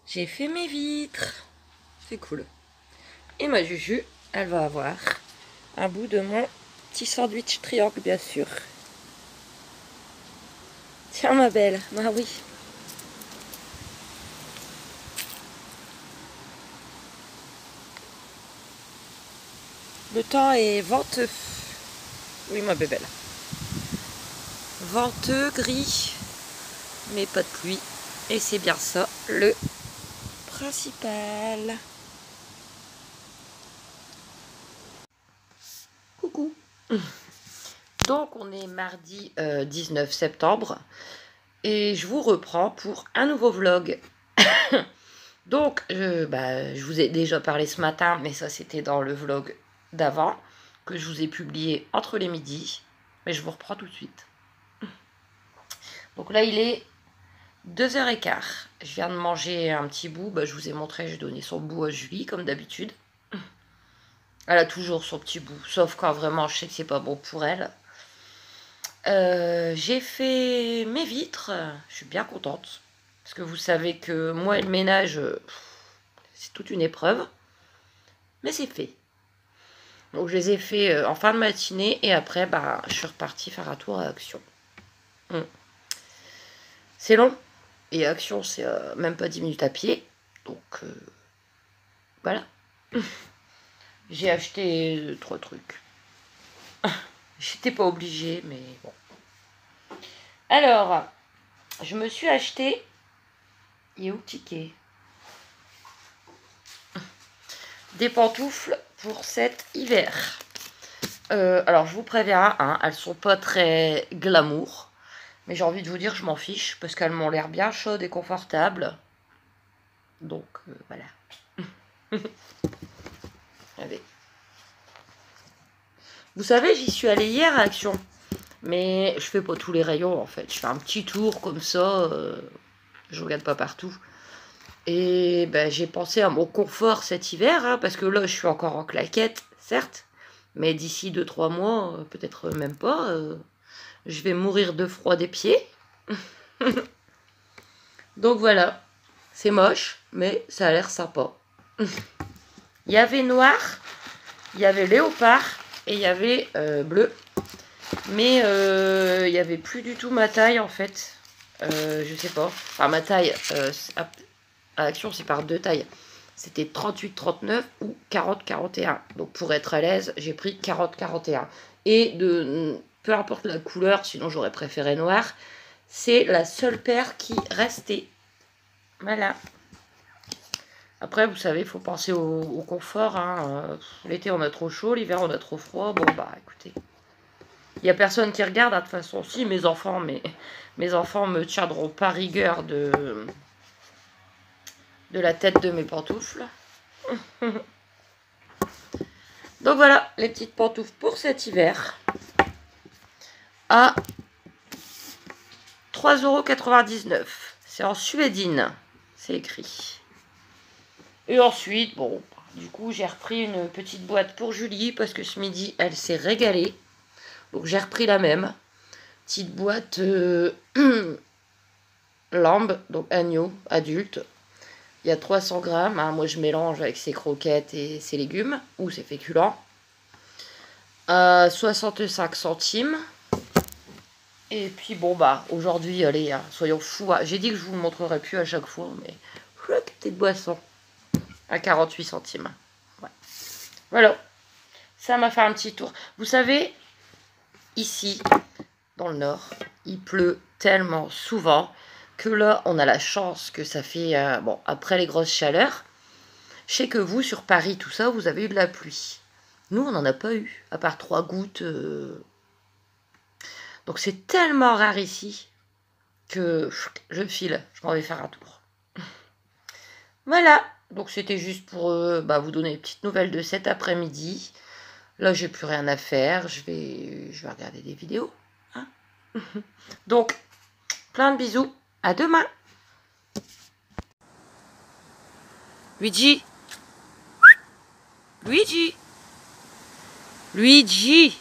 J'ai fait mes vitres. C'est cool. Et ma Juju, elle va avoir un bout de mon petit sandwich triangle, bien sûr. Tiens, ma belle. Ah oui. Le temps est venteux. Oui, ma bébelle. Venteux, gris, mais pas de pluie. Et c'est bien ça, le principal. Coucou. Donc, on est mardi 19 septembre. Et je vous reprends pour un nouveau vlog. Donc, je vous ai déjà parlé ce matin, mais ça, c'était dans le vlog d'avant, que je vous ai publié entre les midis. Mais je vous reprends tout de suite. Donc là, il est 2h15. Je viens de manger un petit bout. Je vous ai montré, j'ai donné son bout à Julie, comme d'habitude. Elle a toujours son petit bout, sauf quand vraiment je sais que c'est pas bon pour elle. J'ai fait mes vitres. Je suis bien contente. Parce que vous savez que moi et le ménage, c'est toute une épreuve. Mais c'est fait. Donc je les ai fait en fin de matinée. Et après, je suis repartie faire un tour à Action. C'est long. Et Action, c'est même pas 10 minutes à pied. Donc, voilà. J'ai acheté 3 trucs. J'étais pas obligée, mais bon. Alors, je me suis acheté... Il est où le ticket? Des pantoufles pour cet hiver. Alors, je vous préviens, hein, elles sont pas très glamour. Mais j'ai envie de vous dire, je m'en fiche. Parce qu'elles m'ont l'air bien chaudes et confortables. Donc, voilà. Allez. Vous savez, j'y suis allée hier à Action. Mais je fais pas tous les rayons, en fait. Je fais un petit tour comme ça. Je regarde pas partout. Et j'ai pensé à mon confort cet hiver, hein, parce que là, je suis encore en claquette, certes. Mais d'ici 2-3 mois, peut-être même pas, je vais mourir de froid des pieds. Donc voilà, c'est moche, mais ça a l'air sympa. Il y avait noir, il y avait léopard et il y avait bleu. Mais il n'y avait plus du tout ma taille, en fait. Je sais pas. Enfin, ma taille... à Action, c'est par 2 tailles. C'était 38-39 ou 40-41. Donc, pour être à l'aise, j'ai pris 40-41. Et peu importe la couleur, sinon j'aurais préféré noir, c'est la seule paire qui restait. Voilà. Après, vous savez, il faut penser au confort. Hein. L'été, on a trop chaud. L'hiver, on a trop froid. Bon, écoutez. Il n'y a personne qui regarde, de toute façon. Si, mes enfants, mais mes enfants me tiendront pas rigueur de la tête de mes pantoufles. Donc voilà, les petites pantoufles pour cet hiver. À 3,99 €. C'est en suédine, c'est écrit. Et ensuite, bon, du coup, j'ai repris une petite boîte pour Julie parce que ce midi, elle s'est régalée. Donc j'ai repris la même. Petite boîte lambe, donc agneau, adulte. Il y a 300 grammes. Hein, moi, je mélange avec ses croquettes et ses légumes, ou ses féculents. 65 centimes. Et puis, bon, aujourd'hui, allez, hein, soyons fous. J'ai dit que je vous le montrerai plus à chaque fois, mais... Petite boisson. À 48 centimes. Ouais. Voilà. Ça m'a fait un petit tour. Vous savez, ici, dans le nord, il pleut tellement souvent que là, on a la chance que ça fait... bon, après les grosses chaleurs, je sais que vous, sur Paris, tout ça, vous avez eu de la pluie. Nous, on n'en a pas eu, à part 3 gouttes. Donc, c'est tellement rare ici que je file. Je m'en vais faire un tour. Voilà. Donc, c'était juste pour vous donner une petite nouvelle de cet après-midi. Là, j'ai plus rien à faire. Je vais regarder des vidéos. Hein. Donc, plein de bisous. À demain. Luigi. Luigi. Luigi.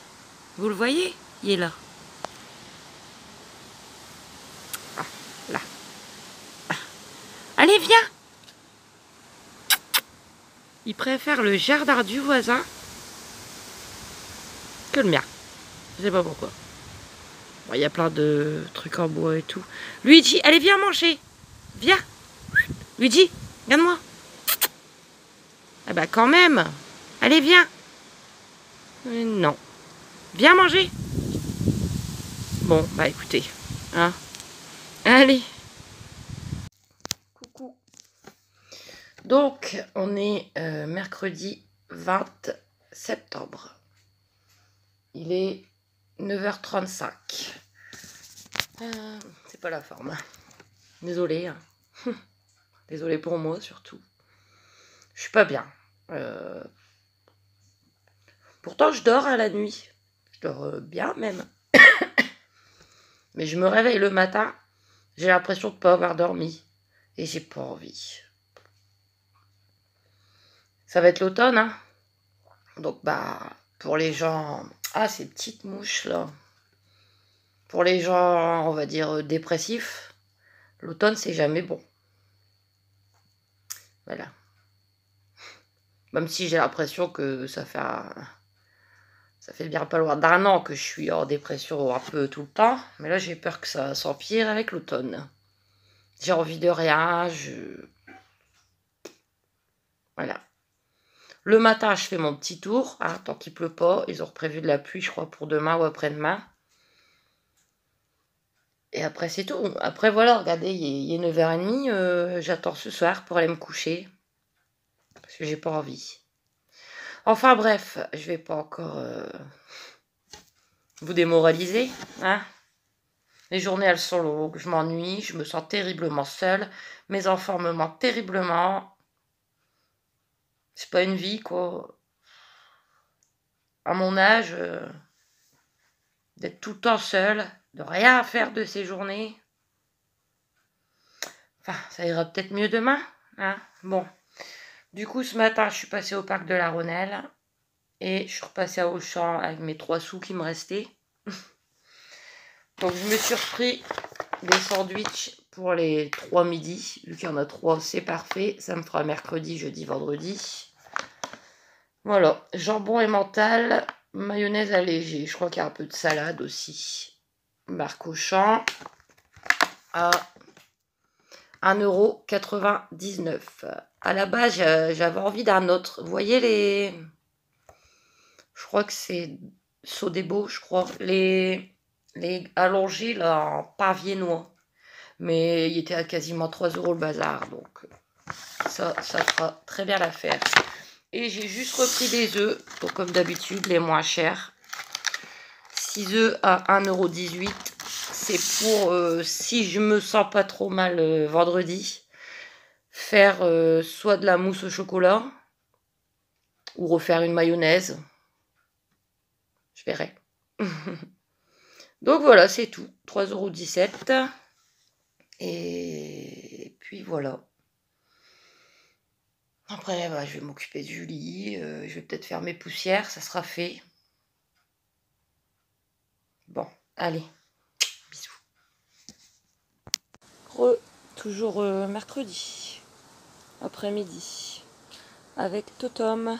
Vous le voyez? Il est là. Ah. Allez, viens. Il préfère le jardin du voisin que le mien. Je sais pas pourquoi. Bon, il y a plein de trucs en bois et tout. Luigi, allez, viens manger. Viens. Luigi, regarde-moi. Ah bah quand même. Allez, viens. Non. Viens manger. Bon, bah écoutez. Hein. Allez. Coucou. Donc, on est mercredi 20 septembre. Il est 9h35. C'est pas la forme. Désolée. Hein. Désolée pour moi, surtout. Je suis pas bien. Pourtant, je dors à la nuit. Je dors bien, même. Mais je me réveille le matin. J'ai l'impression de ne pas avoir dormi. Et j'ai pas envie. Ça va être l'automne, hein. Donc, bah, pour les gens... Ah, ces petites mouches, là. Pour les gens, on va dire, dépressifs, l'automne, c'est jamais bon. Voilà. Même si j'ai l'impression que ça fait bien pas loin d'1 an que je suis en dépression un peu tout le temps. Mais là, j'ai peur que ça s'empire avec l'automne. J'ai envie de rien, Voilà. Le matin, je fais mon petit tour, hein, tant qu'il pleut pas. Ils ont prévu de la pluie, je crois, pour demain ou après-demain. Et après, c'est tout. Après, voilà, regardez, il est 9h30. J'attends ce soir pour aller me coucher. Parce que j'ai pas envie. Enfin, bref, je vais pas encore vous démoraliser. Hein. Les journées, elles sont longues. Je m'ennuie. Je me sens terriblement seule. Mes enfants me manquent terriblement. C'est pas une vie, quoi. À mon âge, d'être tout le temps seule, de rien faire de ces journées. Enfin, ça ira peut-être mieux demain. Hein. Bon. Du coup, ce matin, je suis passée au parc de la Rhônelle. Et je suis repassée à Auchan avec mes 3 sous qui me restaient. Donc, je me suis repris des sandwichs pour les 3 midis. Vu qu'il y en a 3, c'est parfait. Ça me fera mercredi, jeudi, vendredi. Voilà. Jambon emmental, mayonnaise allégée. Je crois qu'il y a un peu de salade aussi. Marque Auchan. À 1,99 €. À la base, j'avais envie d'un autre. Vous voyez les... Je crois que c'est Sodebo, je crois. Les allongés, là, en pain viennois. Mais il était à quasiment 3 € le bazar. Donc, ça fera très bien l'affaire. Et j'ai juste repris des œufs. Donc, comme d'habitude, les moins chers. 6 œufs à 1,18 €. C'est pour, si je me sens pas trop mal vendredi, faire soit de la mousse au chocolat ou refaire une mayonnaise. Je verrai. Donc voilà, c'est tout. 3,17 €. Et puis voilà. Après, bah, je vais m'occuper de Julie. Je vais peut-être faire mes poussières. Ça sera fait. Bon, allez. Bisous. Toujours mercredi. Après-midi. Avec Totom.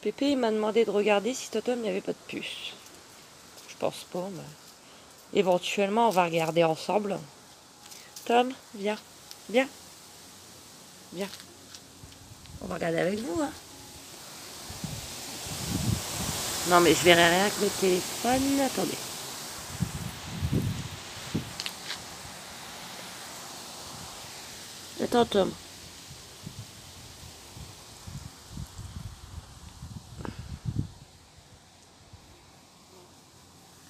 Pépé, il m'a demandé de regarder si Totom, il n'y avait pas de puce. Je pense pas, mais... Éventuellement, on va regarder ensemble. Tom, viens. Viens. Viens. On va regarder avec vous, hein. Non, mais je verrai rien avec le téléphone. Attendez. Attends, Tom.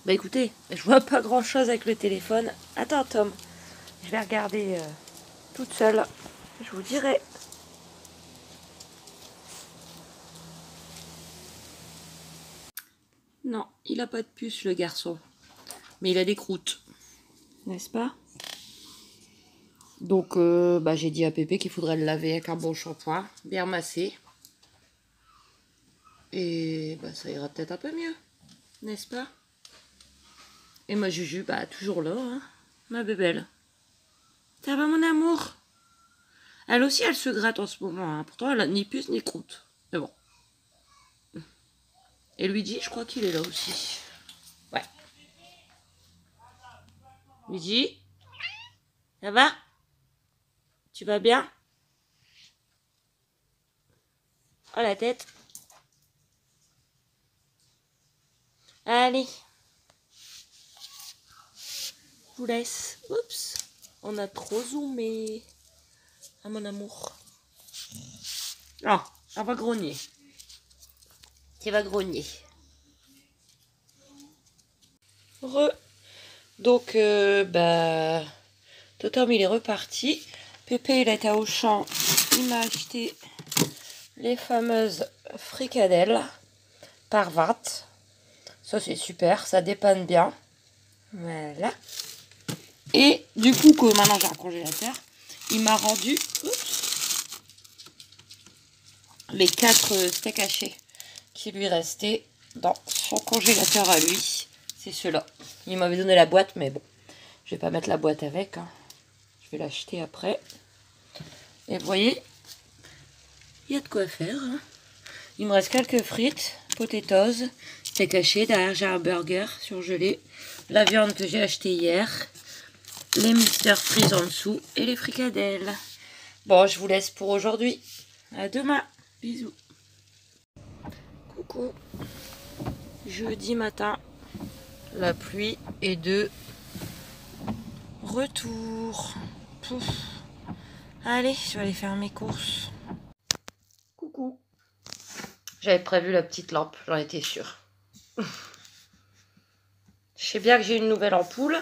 Bah écoutez, je vois pas grand chose avec le téléphone. Attends, Tom. Je vais regarder toute seule. Je vous dirai. Non, il a pas de puce, le garçon. Mais il a des croûtes. N'est-ce pas? Donc, bah, j'ai dit à Pépé qu'il faudrait le laver avec un bon shampoing, bien massé. Et bah, ça ira peut-être un peu mieux. N'est-ce pas? Et ma Juju, bah, toujours là, hein, ma bébelle. Ça va, mon amour? Elle aussi, elle se gratte en ce moment. Hein. Pourtant, elle a ni puce ni croûte. Mais bon. Et Luigi, je crois qu'il est là aussi. Ouais. Luigi, ça va? Tu vas bien? Oh, la tête. Allez. Je vous laisse. Oups. On a trop zoomé. Ah, mon amour. Oh, on va grogner. Tu vas grogner. Donc, Totem, il est reparti. Pépé, il est à Auchan. Il m'a acheté les fameuses fricadelles par watt. Ça, c'est super. Ça dépanne bien. Voilà. Et du coup, que maintenant j'ai un congélateur, il m'a rendu les 4 steaks hachés qui lui restaient dans son congélateur à lui. C'est ceux-là. Il m'avait donné la boîte, mais bon, je vais pas mettre la boîte avec. Hein. Je vais l'acheter après. Et vous voyez, il y a de quoi faire. Hein. Il me reste quelques frites, potatoes, steak haché. Derrière, j'ai un burger surgelé. La viande que j'ai achetée hier. Les mixeurs frites en dessous et les fricadelles. Bon, je vous laisse pour aujourd'hui. À demain. Bisous. Coucou. Jeudi matin. La pluie est de retour. Pouf. Allez, je vais aller faire mes courses. Coucou. J'avais prévu la petite lampe, j'en étais sûre. Je sais bien que j'ai une nouvelle ampoule.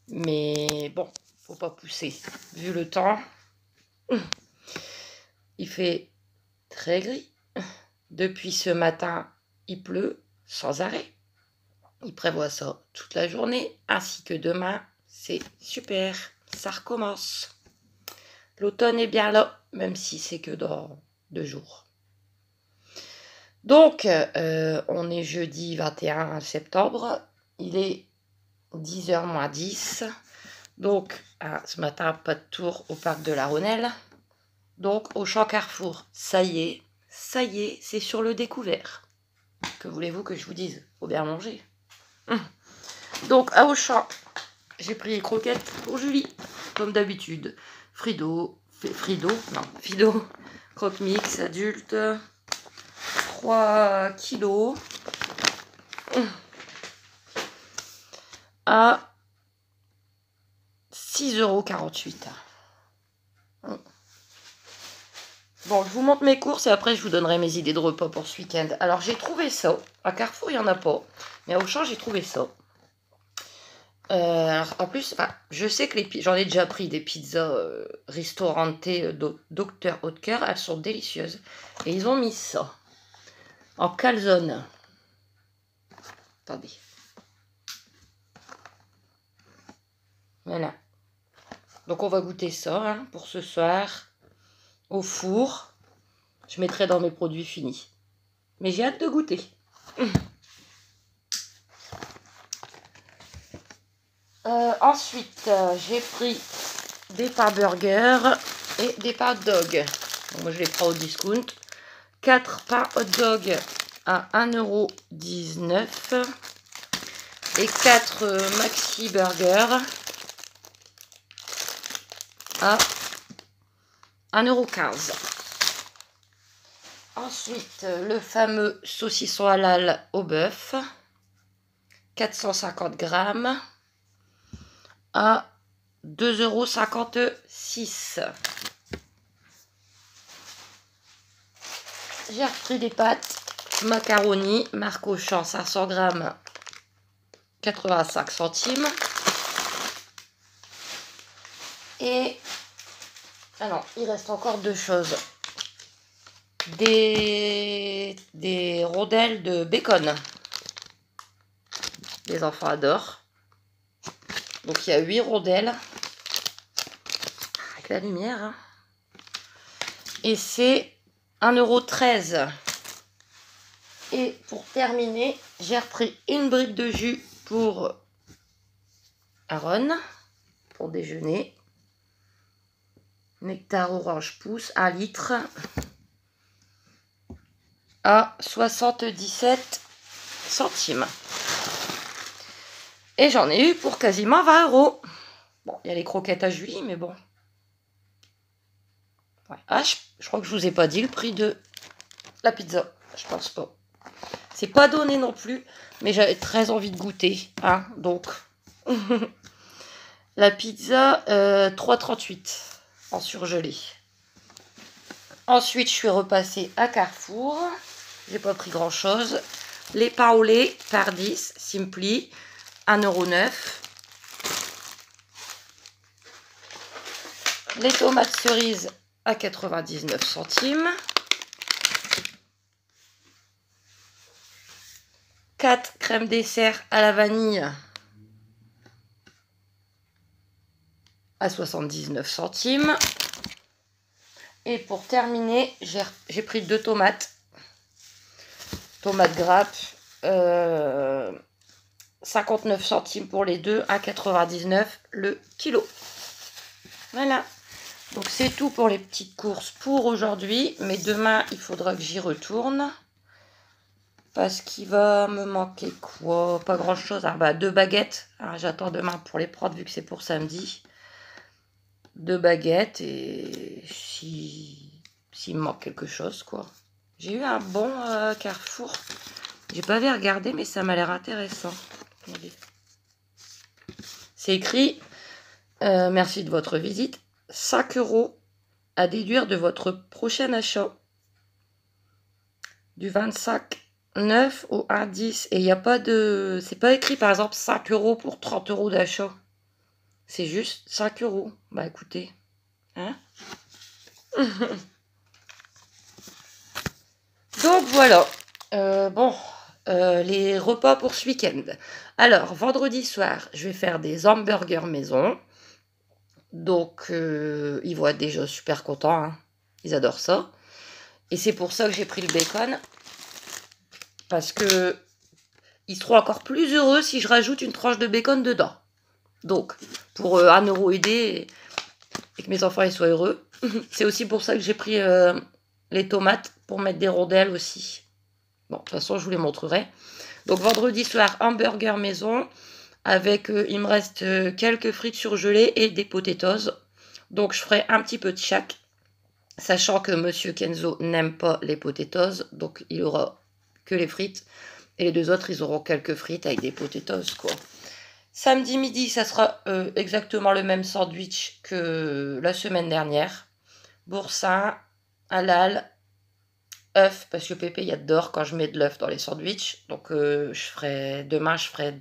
Mais bon, faut pas pousser. Vu le temps, il fait très gris. Depuis ce matin, il pleut sans arrêt. Il prévoit ça toute la journée, ainsi que demain. C'est super, ça recommence. L'automne est bien là, même si c'est que dans 2 jours. Donc, on est jeudi 21 septembre. Il est 10h moins 10. Donc, ce matin, pas de tour au parc de la Rhônelle. Donc, au Champ Carrefour, ça y est, c'est sur le découvert. Que voulez-vous que je vous dise? Faut bien manger. Donc, à Auchan, j'ai pris les croquettes pour Julie, comme d'habitude. Fido, croque mix adulte, 3 kilos à 6,48 €. Bon, je vous montre mes courses et après je vous donnerai mes idées de repas pour ce week-end. Alors j'ai trouvé ça. À Carrefour, il n'y en a pas. Mais à Auchan, j'ai trouvé ça. Alors, en plus, je sais que j'en ai déjà pris des pizzas Ristorante Dr Oetker. Elles sont délicieuses. Et ils ont mis ça en calzone. Attendez. Voilà. Donc on va goûter ça hein, pour ce soir. Au four. Je mettrai dans mes produits finis. Mais j'ai hâte de goûter. Ensuite, j'ai pris des pains burgers et des pains hot dog. Donc, moi, je les prends au discount. 4 pains hot dog à 1,19 € et 4 maxi burgers à 1,15 €. Ensuite, le fameux saucisson halal au bœuf, 450 grammes à 2,56 €. J'ai repris des pâtes macaroni marque Auchan 500 grammes 85 centimes. Et alors il reste encore 2 choses. Des rondelles de bacon. Les enfants adorent. Donc il y a 8 rondelles. Avec la lumière. Hein. Et c'est 1,13 €. Et pour terminer, j'ai repris une brique de jus pour Aaron. Pour déjeuner. Nectar orange pousse, 1 litre. À 77 centimes. Et j'en ai eu pour quasiment 20 €. Bon, il y a les croquettes à Julie, mais bon. Ouais. Ah, je crois que je vous ai pas dit le prix de la pizza. Je pense pas. C'est pas donné non plus, mais j'avais très envie de goûter. Hein, donc, la pizza, 3,38 en surgelé. Ensuite, je suis repassée à Carrefour. J'ai pas pris grand chose. Les pains au lait par 10, Simply, 1,09 €. Les tomates cerises à 99 centimes. 4 crèmes dessert à la vanille à 79 centimes. Et pour terminer, j'ai pris 2 tomates. Tomates grappes, 59 centimes pour les deux, à 99 le kilo. Voilà. Donc c'est tout pour les petites courses pour aujourd'hui. Mais demain, il faudra que j'y retourne. Parce qu'il va me manquer quoi? Pas grand chose. Ah bah 2 baguettes. Alors, j'attends demain pour les prendre vu que c'est pour samedi. 2 baguettes et s'il me manque quelque chose quoi. J'ai eu un bon Carrefour. J'ai pas vu regarder mais ça m'a l'air intéressant. C'est écrit merci de votre visite. 5 € à déduire de votre prochain achat. Du 25,9 au 1,10. Et il n'y a pas de... C'est pas écrit par exemple 5 € pour 30 € d'achat. C'est juste 5 €. Bah écoutez. Hein. Donc voilà. Bon. Les repas pour ce week-end. Alors, vendredi soir, je vais faire des hamburgers maison. Donc, ils vont être déjà super contents. Hein. Ils adorent ça. Et c'est pour ça que j'ai pris le bacon. Parce que ils seront encore plus heureux si je rajoute une tranche de bacon dedans. Donc, pour 1 € aider et que mes enfants ils soient heureux. C'est aussi pour ça que j'ai pris les tomates pour mettre des rondelles aussi. Bon, de toute façon, je vous les montrerai. Donc, vendredi soir, hamburger maison. Avec, il me reste quelques frites surgelées et des potatoes. Donc, je ferai un petit peu de chaque. Sachant que Monsieur Kenzo n'aime pas les potatoes. Donc, il aura que les frites. Et les 2 autres, ils auront quelques frites avec des potatoes, quoi. Samedi midi, ça sera exactement le même sandwich que la semaine dernière. Boursin, halal, œuf, parce que Pépé, il adore quand je mets de l'œuf dans les sandwichs. Donc, demain, je ferai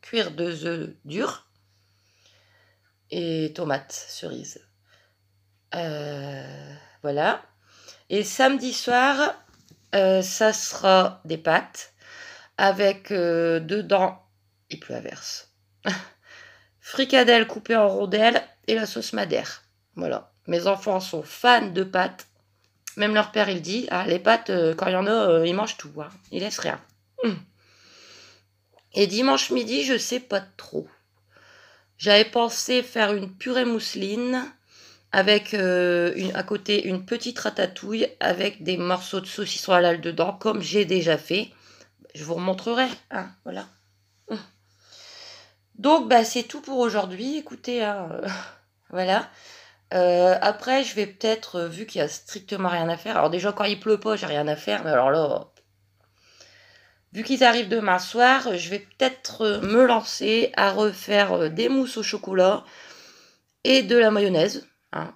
cuire 2 œufs durs. Et tomates cerises. Voilà. Et samedi soir, ça sera des pâtes avec dedans, il pleut à verse, fricadelle coupée en rondelles et la sauce madère. Voilà. Mes enfants sont fans de pâtes. Même leur père, il dit, ah, les pâtes, quand il y en a, ils mangent tout. Hein. Ils laissent rien. Et dimanche midi, je sais pas trop. J'avais pensé faire une purée mousseline avec à côté une petite ratatouille avec des morceaux de saucisson halal dedans, comme j'ai déjà fait. Je vous remontrerai. Hein, voilà. Donc, bah, c'est tout pour aujourd'hui. Écoutez, hein, voilà. Après, je vais peut-être, vu qu'il y a strictement rien à faire. Alors déjà, quand il pleut pas, j'ai rien à faire. Mais alors là, vu qu'ils arrivent demain soir, je vais peut-être me lancer à refaire des mousses au chocolat et de la mayonnaise. Hein.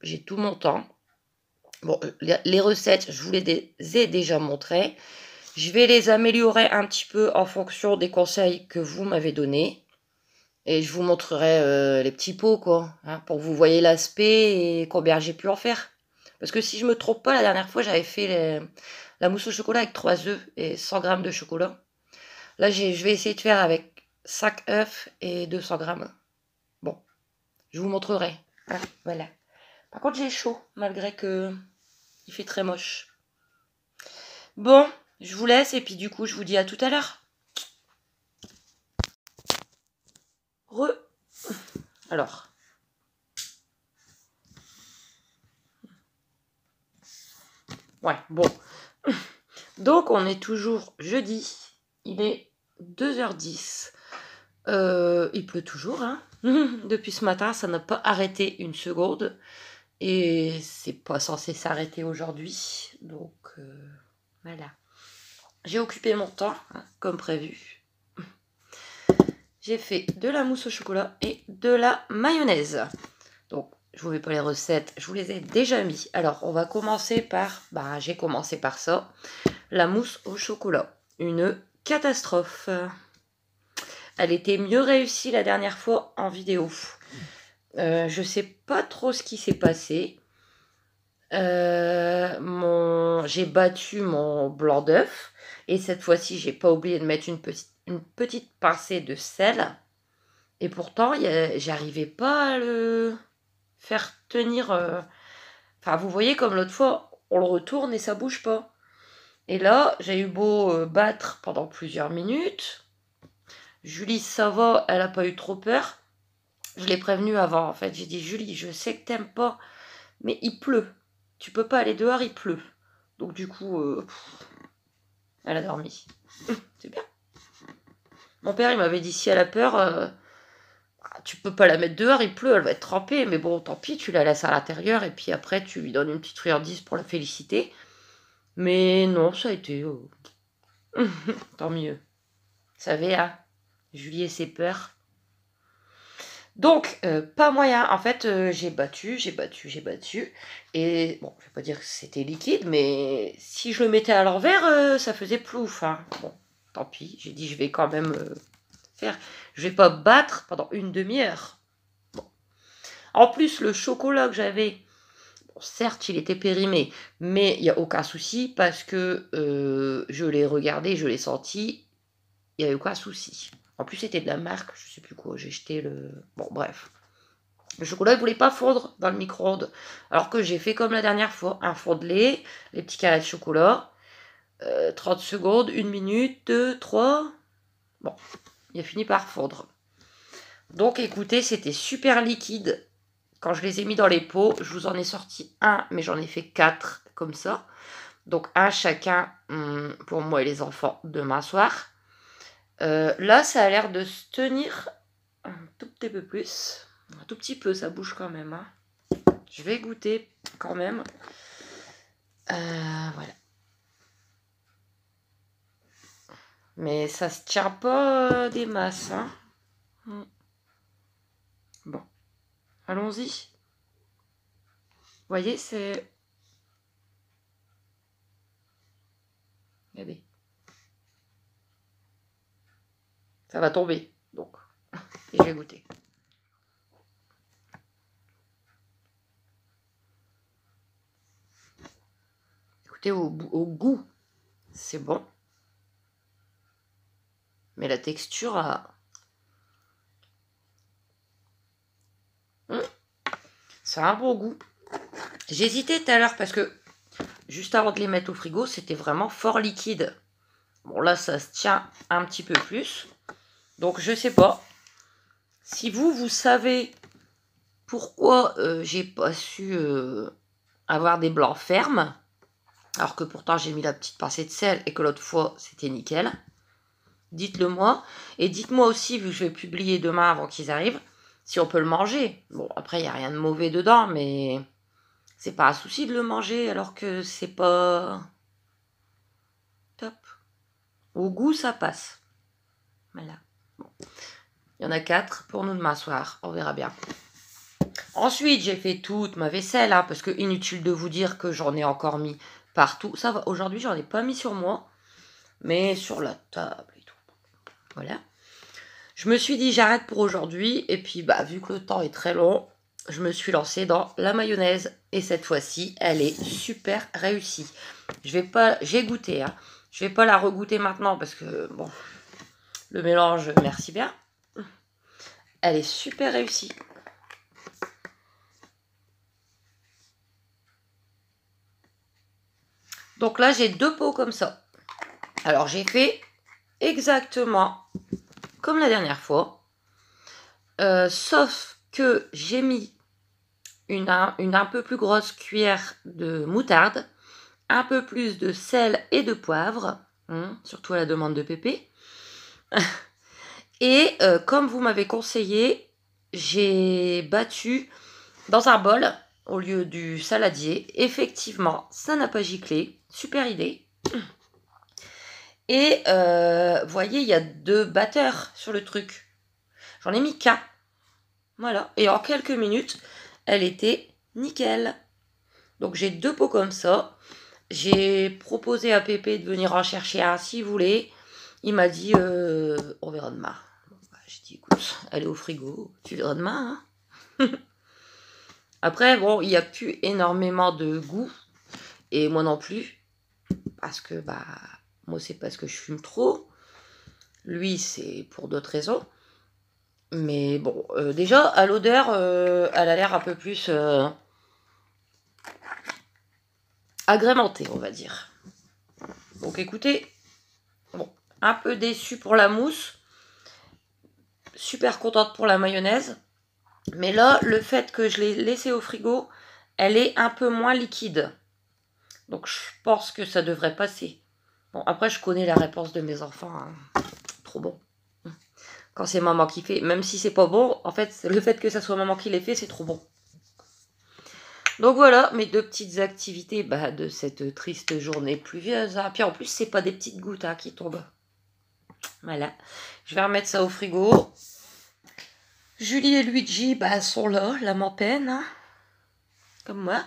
J'ai tout mon temps. Bon, les recettes, je vous les ai déjà montrées. Je vais les améliorer un petit peu en fonction des conseils que vous m'avez donnés. Et je vous montrerai les petits pots, quoi. Hein, pour que vous voyez l'aspect et combien j'ai pu en faire. Parce que si je me trompe pas, la dernière fois, j'avais fait la mousse au chocolat avec 3 œufs et 100 g de chocolat. Là, je vais essayer de faire avec 5 œufs et 200 g. Bon, je vous montrerai. Hein, voilà. Par contre, j'ai chaud, malgré que il fait très moche. Bon, je vous laisse et puis du coup, je vous dis à tout à l'heure. Alors, Ouais, bon. Donc, on est toujours jeudi. Il est 2h10. Il pleut toujours, hein. Depuis ce matin, ça n'a pas arrêté une seconde. Et c'est pas censé s'arrêter aujourd'hui. Donc, voilà. J'ai occupé mon temps, hein, comme prévu. J'ai fait de la mousse au chocolat et de la mayonnaise. Donc, je vous mets pas les recettes, je vous les ai déjà mis. Alors, on va commencer par... j'ai commencé par ça. La mousse au chocolat. Une catastrophe. Elle était mieux réussie la dernière fois en vidéo. Je sais pas trop ce qui s'est passé. J'ai battu mon blanc d'œuf. Et cette fois-ci, j'ai pas oublié de mettre une petite pincée de sel. Et pourtant, j'arrivais pas à le faire tenir. Enfin, vous voyez, comme l'autre fois, on le retourne et ça bouge pas. Et là, j'ai eu beau battre pendant plusieurs minutes. Julie, ça va, elle a pas eu trop peur. Je l'ai prévenue avant, en fait. J'ai dit, Julie, je sais que t'aimes pas, mais il pleut. Tu peux pas aller dehors, il pleut. Donc du coup, elle a dormi. C'est bien. Mon père, il m'avait dit, si elle a peur, tu peux pas la mettre dehors, il pleut, elle va être trempée. Mais bon, tant pis, tu la laisses à l'intérieur et puis après, tu lui donnes une petite friandise pour la féliciter. Mais non, ça a été... tant mieux. Vous savez, hein, Julie et ses peurs. Donc, pas moyen. En fait, j'ai battu. Et bon, je vais pas dire que c'était liquide, mais si je le mettais à l'envers, ça faisait plouf. Hein. Bon, tant pis. J'ai dit, je vais quand même faire. Je vais pas battre pendant une demi-heure. Bon. En plus, le chocolat que j'avais, bon, certes, il était périmé, mais il n'y a aucun souci parce que je l'ai regardé, je l'ai senti. Il n'y a aucun souci. En plus, c'était de la marque, je sais plus quoi, j'ai jeté le... Bon, bref. Le chocolat, il voulait pas fondre dans le micro-ondes. Alors que j'ai fait comme la dernière fois, un fond de lait, les petits carrés de chocolat, 30 secondes, 1 minute, 2, 3... Bon, il a fini par fondre. Donc, écoutez, c'était super liquide. Quand je les ai mis dans les pots, je vous en ai sorti un, mais j'en ai fait 4, comme ça. Donc, un chacun pour moi et les enfants demain soir. Là, ça a l'air de se tenir un tout petit peu plus. Un tout petit peu, ça bouge quand même. Hein. Je vais goûter quand même. Voilà. Mais ça se tient pas des masses. Hein. Bon. Allons-y. Vous voyez, c'est... Regardez. Ça va tomber. Donc. Et je vais goûter. Écoutez, au goût, c'est bon. Mais la texture a... Ça a un bon goût. J'hésitais tout à l'heure parce que juste avant de les mettre au frigo, c'était vraiment fort liquide. Bon, là, ça se tient un petit peu plus. Donc, je sais pas. Si vous savez pourquoi j'ai pas su avoir des blancs fermes, alors que pourtant j'ai mis la petite pincée de sel et que l'autre fois c'était nickel, dites-le moi. Et dites-moi aussi, vu que je vais publier demain avant qu'ils arrivent, si on peut le manger. Bon, après, il n'y a rien de mauvais dedans, mais c'est pas un souci de le manger alors que c'est pas top. Au goût, ça passe. Voilà. Bon. Il y en a 4 pour nous demain soir. On verra bien. Ensuite, j'ai fait toute ma vaisselle, hein, parce que inutile de vous dire que j'en ai encore mis partout. Ça va, aujourd'hui, j'en ai pas mis sur moi, mais sur la table et tout. Voilà. Je me suis dit, j'arrête pour aujourd'hui. Et puis, vu que le temps est très long, je me suis lancée dans la mayonnaise. Et cette fois-ci, elle est super réussie. J'ai goûté, hein. Je vais pas la regoûter maintenant parce que, bon, le mélange, merci bien. Elle est super réussie. Donc là, j'ai 2 pots comme ça. Alors, j'ai fait exactement comme la dernière fois. Sauf que j'ai mis une un peu plus grosse cuillère de moutarde un peu plus de sel et de poivre, surtout à la demande de Pépé. Et comme vous m'avez conseillé, j'ai battu dans un bol au lieu du saladier. Effectivement, ça n'a pas giclé. Super idée. Et vous voyez, il y a 2 batteurs sur le truc. J'en ai mis qu'un. Voilà. Et en quelques minutes, elle était nickel. Donc j'ai 2 pots comme ça. J'ai proposé à Pépé de venir en chercher un s'il voulait. Il m'a dit on verra demain. J'ai dit écoute, elle est au frigo, tu verras demain. Hein. Après, bon, il n'y a plus énormément de goût. Et moi non plus. Parce que, moi c'est parce que je fume trop. Lui, c'est pour d'autres raisons. Mais bon, déjà, à l'odeur, elle a l'air un peu plus agrémentée, on va dire. Donc écoutez, bon, un peu déçue pour la mousse. Super contente pour la mayonnaise. Mais là, le fait que je l'ai laissée au frigo, elle est un peu moins liquide. Donc je pense que ça devrait passer. Bon, après, je connais la réponse de mes enfants. Hein. Trop bon. Quand c'est maman qui fait, même si c'est pas bon, en fait, le fait que ça soit maman qui l'ait fait, c'est trop bon. Donc voilà, mes 2 petites activités de cette triste journée pluvieuse. Hein. Puis en plus, c'est pas des petites gouttes qui tombent. Voilà. Je vais remettre ça au frigo. Julie et Luigi sont là, l'âme en peine. Hein. Comme moi.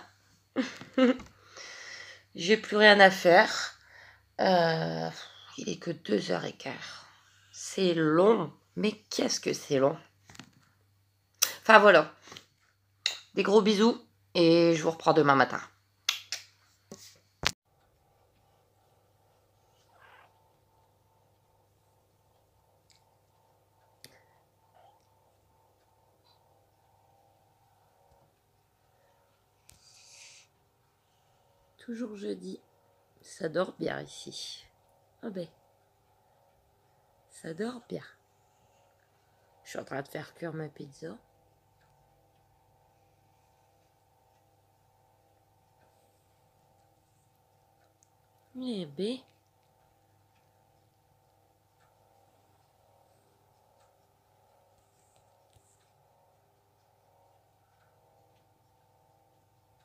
J'ai plus rien à faire. Il est que 2h15. C'est long. Mais qu'est-ce que c'est long. Enfin voilà. Des gros bisous. Et je vous reprends demain matin. Toujours jeudi. Ça dort bien ici. Ah ben. Ça dort bien. Je suis en train de faire cuire ma pizza. Eh ben.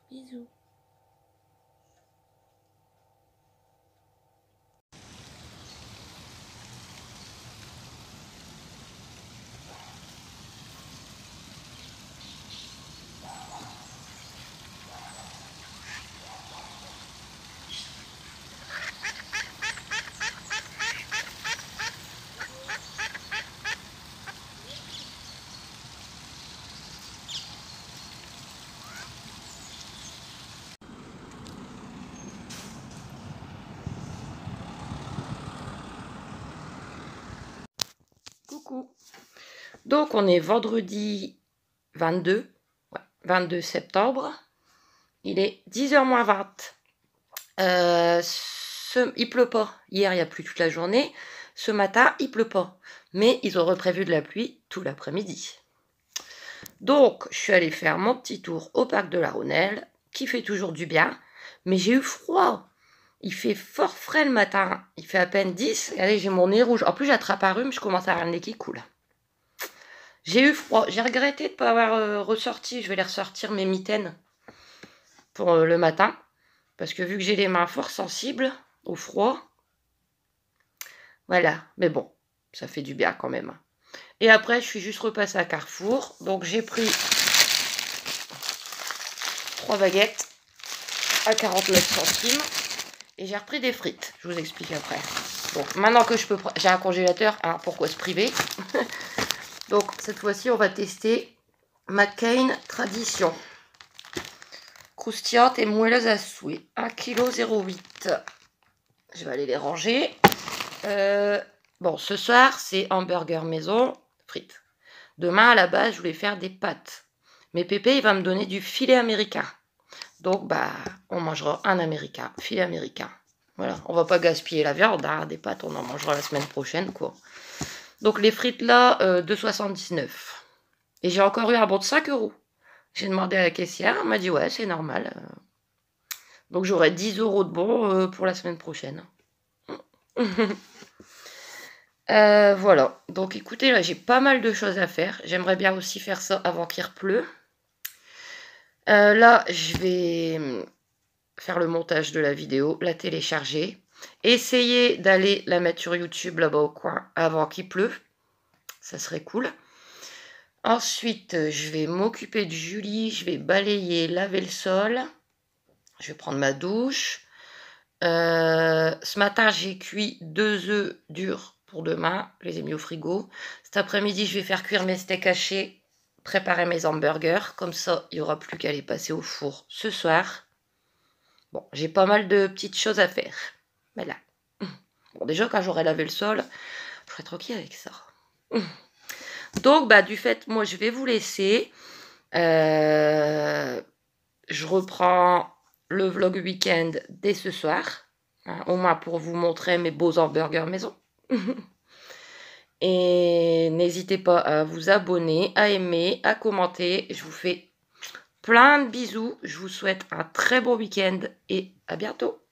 Bisous. Coucou. Donc on est vendredi 22, 22 septembre. Il est 10h moins 20. Il pleut pas. Hier, il n'y a plu toute la journée. Ce matin, il pleut pas. Mais ils ont reprévu de la pluie tout l'après-midi. Donc, je suis allée faire mon petit tour au parc de la Rhônelle, qui fait toujours du bien. Mais j'ai eu froid. Il fait fort frais le matin. Il fait à peine 10. Regardez, j'ai mon nez rouge. En plus, j'attrape un rhume. Je commence à avoir le nez qui coule. J'ai eu froid. J'ai regretté de ne pas avoir ressorti. Je vais les ressortir mes mitaines pour le matin. Parce que vu que j'ai les mains fort sensibles au froid. Voilà. Mais bon, ça fait du bien quand même. Et après, je suis juste repassée à Carrefour. Donc, j'ai pris 3 baguettes à 49 centimes. Et j'ai repris des frites. Je vous explique après. Donc, maintenant que je peux... J'ai un congélateur. Alors, pourquoi se priver? Donc, cette fois-ci, on va tester McCain Tradition. Croustillante et moelleuse à souhait. 1,08 kg. Je vais aller les ranger. Bon, ce soir, c'est hamburger maison, frites. Demain, à la base, je voulais faire des pâtes. Mais Pépé, il va me donner du filet américain. Donc, on mangera un américain, filet américain. Voilà, on va pas gaspiller la viande. Hein, des pâtes, on en mangera la semaine prochaine, quoi. Donc, les frites, là, 2,79 €. Et j'ai encore eu un bon de 5 €. J'ai demandé à la caissière, elle m'a dit, ouais, c'est normal. Donc j'aurai 10 € de bon pour la semaine prochaine. Voilà. Donc écoutez, là j'ai pas mal de choses à faire. J'aimerais bien aussi faire ça avant qu'il repleut. Là, je vais faire le montage de la vidéo, la télécharger. Essayer d'aller la mettre sur YouTube là-bas au coin avant qu'il pleuve. Ça serait cool. Ensuite, je vais m'occuper de Julie. Je vais balayer, laver le sol. Je vais prendre ma douche. Ce matin, j'ai cuit 2 œufs durs pour demain. Je les ai mis au frigo. Cet après-midi, je vais faire cuire mes steaks hachés. Préparer mes hamburgers. Comme ça, il n'y aura plus qu'à les passer au four ce soir. Bon, j'ai pas mal de petites choses à faire. Voilà. Bon, déjà, quand j'aurai lavé le sol, je serai tranquille avec ça. Donc, bah, du fait, moi, je vais vous laisser. Je reprends le vlog week-end dès ce soir. Hein, au moins pour vous montrer mes beaux hamburgers maison. Et n'hésitez pas à vous abonner, à aimer, à commenter. Je vous fais plein de bisous. Je vous souhaite un très bon week-end et à bientôt.